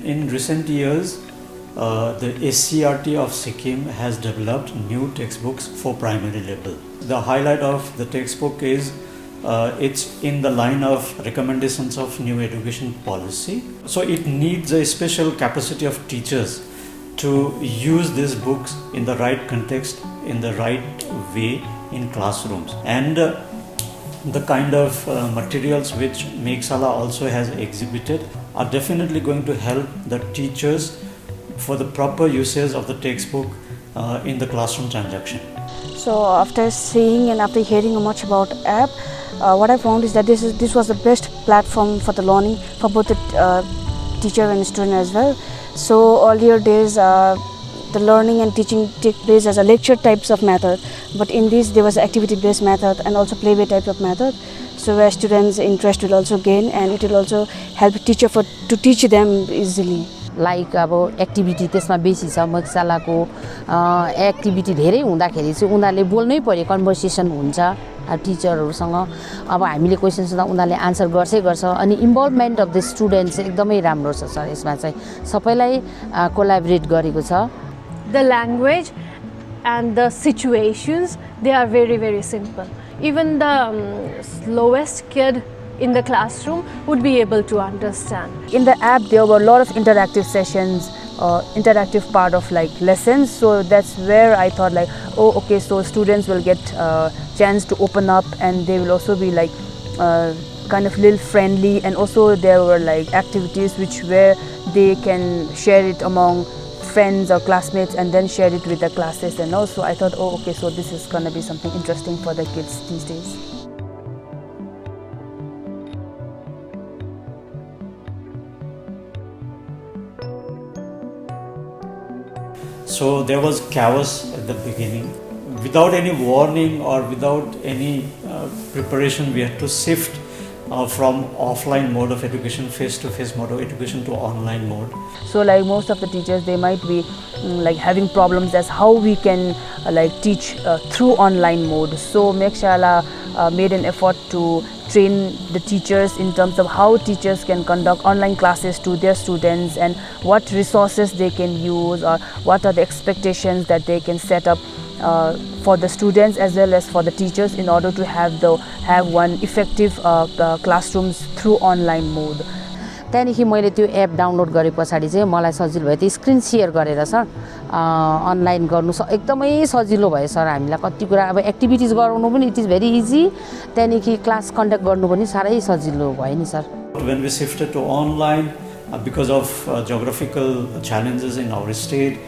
in recent years, the SCRT of Sikkim has developed new textbooks for primary level. The highlight of the textbook is it's in the line of recommendations of new education policy. So it needs a special capacity of teachers to use these books in the right context, in the right way in classrooms. And the kind of materials which Meghshala also has exhibited are definitely going to help the teachers for the proper usage of the textbook in the classroom transaction. So after seeing and after hearing much about app, what I found is that this was the best platform for the learning for both the teacher and student as well. So earlier days, the learning and teaching take place as a lecture types of method, but in this there was activity-based method and also play-way type of method. So where students' interest will also gain, and it will also help teacher to teach them easily. Like अब activity त्यसमा बेसी छ मक्सालाको activity धेरै हुँदाखेरि चाहिँ उनीहरूले बोल्नै पर्यो conversation हुन्छ टिचरहरुसँग अब हामीले क्वेशन सोध्दा उनीहरूले आन्सर गर्छ अनि इन्भल्भमेन्ट अफ द स्टुडेन्ट्स चाहिँ एकदमै राम्रो छ सर यसमा चाहिँ सबैलाई कोल्याबोरेट गरेको छ The language and the situations, they are very simple. Even the slowest kid in the classroom would be able to understand. In the app there were a lot of interactive sessions, interactive part of like lessons, so that's where I thought like, oh okay, so students will get chance to open up and they will also be like kind of little friendly, and also there were like activities which where they can share it among friends or classmates and then share it with the classes, and also I thought, oh okay, so this is gonna be something interesting for the kids these days. So there was chaos at the beginning. Without any warning or without any preparation, we had to shift from offline mode of education, face-to-face mode of education to online mode. So like most of the teachers, they might be like having problems as how we can like teach through online mode. So Meghshala made an effort to train the teachers in terms of how teachers can conduct online classes to their students and what resources they can use or what are the expectations that they can set up for the students as well as for the teachers in order to have one effective classrooms through online mode. त्यहाँदेखि मैले त्यो app download गरे पछाडी चाहिँ मलाई सजिलो भयो त्यो स्क्रिन शेयर गरेर सर अनलाइन गर्नु एकदमै सजिलो भयो सर हामीलाई कति कुरा अब एक्टिभिटीज गराउनु पनि इट इज भेरी इजी त्यहाँदेखि क्लास कन्डक्ट गर्नु पनि सारै सजिलो भयो नि sir When we shifted to online because of geographical challenges in our state,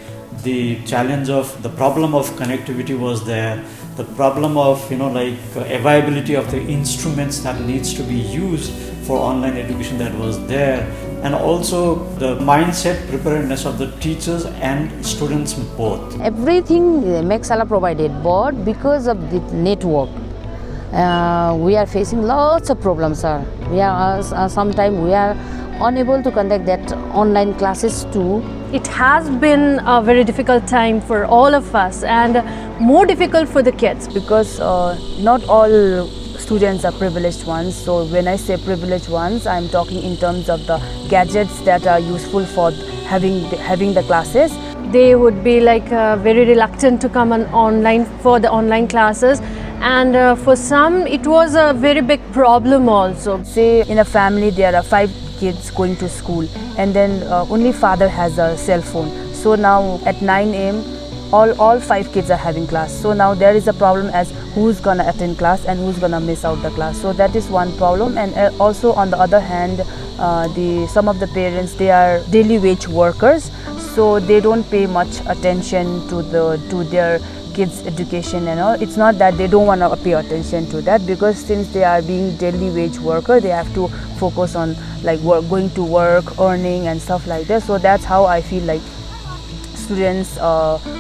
the challenge of the problem of connectivity was there, the problem of availability of the instruments that needs to be used for online education that was there, and also the mindset preparedness of the teachers and students both. Everything Meghshala provided, but because of the network we are facing lots of problems, sir. We are sometimes we are unable to conduct that online classes too. It has been a very difficult time for all of us and more difficult for the kids. Because not all students are privileged ones. So when I say privileged ones, I'm talking in terms of the gadgets that are useful for having the classes. They would be like very reluctant to come online for the online classes, and for some it was a very big problem also. Say in a family there are 5 kids going to school and then only father has a cell phone. So now at 9 a.m. all 5 kids are having class. So now there is a problem as who's gonna attend class and who's gonna miss out the class. So that is one problem. And also on the other hand, some of the parents, they are daily wage workers, so they don't pay much attention to their kids' education and all. It's not that they don't want to pay attention to that, because since they are being daily wage worker, they have to focus on like going to work, earning and stuff like that. So that's how I feel like students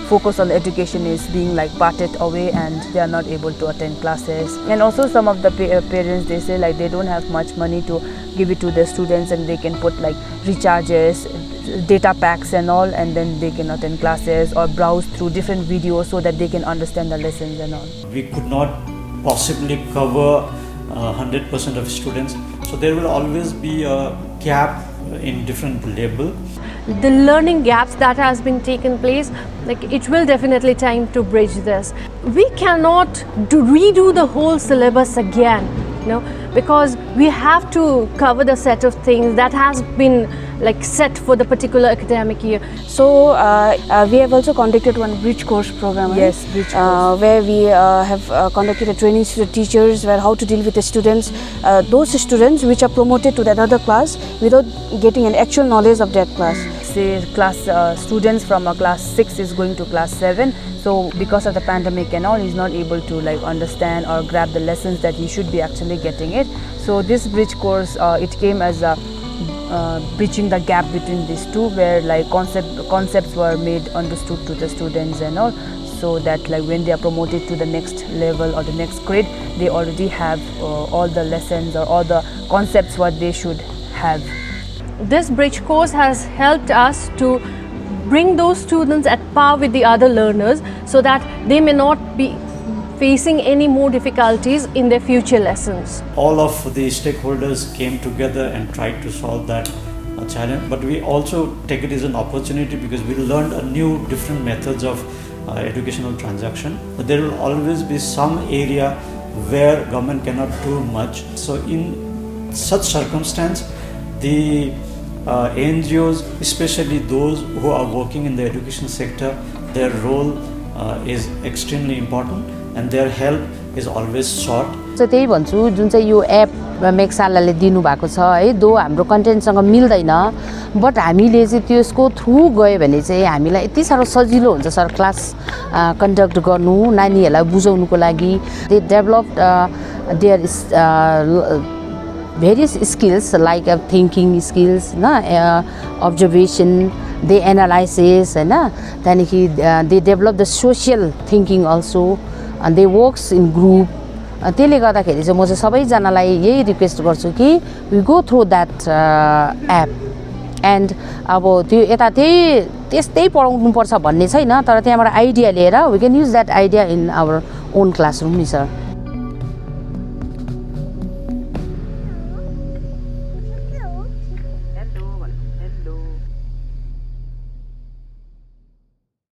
focus on the education is being like parted away and they are not able to attend classes. And also some of the parents, they say like they don't have much money to give it to their students and they can put like recharges, data packs and all, and then they can attend classes or browse through different videos so that they can understand the lessons and all. We could not possibly cover 100% of students, so there will always be a gap in different level. the learning gaps that has been taken place, like it will definitely time to bridge this. We cannot redo the whole syllabus again, because we have to cover the set of things that has been like set for the particular academic year. So we have also conducted one bridge course program. Yes, bridge course. Where we have conducted a training to the teachers where how to deal with the students, those students which are promoted to that other class without getting an actual knowledge of that class. Say class students from a class 6 is going to class 7, so because of the pandemic and all, he's not able to like understand or grab the lessons that he should be actually getting it. So this bridge course, it came as a bridging the gap between these two, where like concepts were made understood to the students and all, so that like when they are promoted to the next level or the next grade, they already have all the lessons or all the concepts what they should have. This bridge course has helped us to bring those students at par with the other learners, so that they may not be facing any more difficulties in their future lessons. All of the stakeholders came together and tried to solve that challenge, but we also take it as an opportunity because we learned a new different methods of educational transaction. But there will always be some area where government cannot do much. So in such circumstance, the NGOs, especially those who are working in the education sector, their role is extremely important and their help is always sought. So त्यही भन्छु, जुन चाहिँ यो app मेघशालाले दिनुभएको छ है, दो हाम्रो कन्टेन्टसँग मिल्दैन, but हामीले चाहिँ त्यसको थ्रु गयो भने चाहिँ हामीलाई यति साह्रो सजिलो हुन्छ सर क्लास कन्डक्ट गर्नु, नानीहरूलाई बुझाउनुको लागि. They developed their various skills like thinking skills, observation, they analysis, then they develop the social thinking also, and they works in group. त्यसले गर्दाखेरि चाहिँ म चाहिँ सबैजनालाई यही रिक्वेस्ट गर्छु कि we go through that app, and अब त्यो यता त्यस्तै पढाउनु पर्छ भन्ने छैन, तर त्यहाँबाट आइडिया लिएर we can use that idea in our own classroom नि सर.